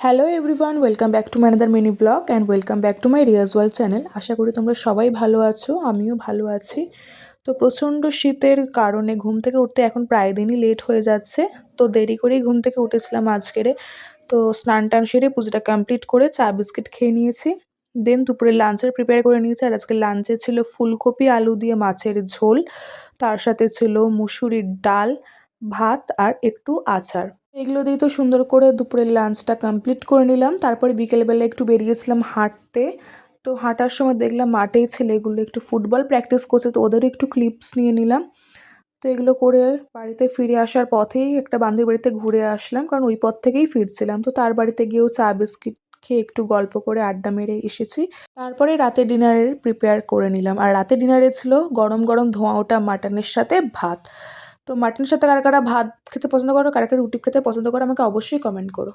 Hello everyone, welcome back to my another mini blog and welcome back to my Riaz world channel. আশা করি তোমরা সবাই ভালো আছো, আমিও ভালো আছি। তো প্রচণ্ড শীতের কারণে ঘুম থেকে উঠতে এখন প্রায় দিনই লেট হয়ে যাচ্ছে। তো দেরি করেই ঘুম থেকে উঠেছিলাম আজকেরে। তো স্নান টান সেরে পুজোটা কমপ্লিট করে চা বিস্কিট খেয়ে নিয়েছি। দেন দুপুরে লাঞ্চের প্রিপেয়ার করে নিয়েছি। আর আজকে লাঞ্চে ছিল ফুলকপি আলু দিয়ে মাছের ঝোল, তার সাথে ছিল মুসুরির ডাল, ভাত আর একটু আচার। এগুলো দিয়ে তো সুন্দর করে দুপুরের লাঞ্চটা কমপ্লিট করে নিলাম। তারপরে বিকেলবেলা একটু বেরিয়েছিলাম হাঁটতে। তো হাঁটার সময় দেখলাম মাঠেই ছেলেগুলো একটু ফুটবল প্র্যাকটিস করছে, তো ওদেরও একটু ক্লিপস নিয়ে নিলাম। তো এগুলো করে বাড়িতে ফিরে আসার পথেই একটা বান্ধবীর বাড়িতে ঘুরে আসলাম, কারণ ওই পথ থেকেই ফিরছিলাম। তো তার বাড়িতে গিয়েও চা বিস্কিট খেয়ে একটু গল্প করে আড্ডা মেরে এসেছি। তারপরে রাতে ডিনারের প্রিপেয়ার করে নিলাম। আর রাতে ডিনারে ছিল গরম গরম ধোঁয়া ওঠা মাটনের সাথে ভাত। তো মাটনের সাথে কারা কারা ভাত খেতে পছন্দ করো, কারা কারা রুটি খেতে পছন্দ করো, আমাকে অবশ্যই কমেন্ট করো।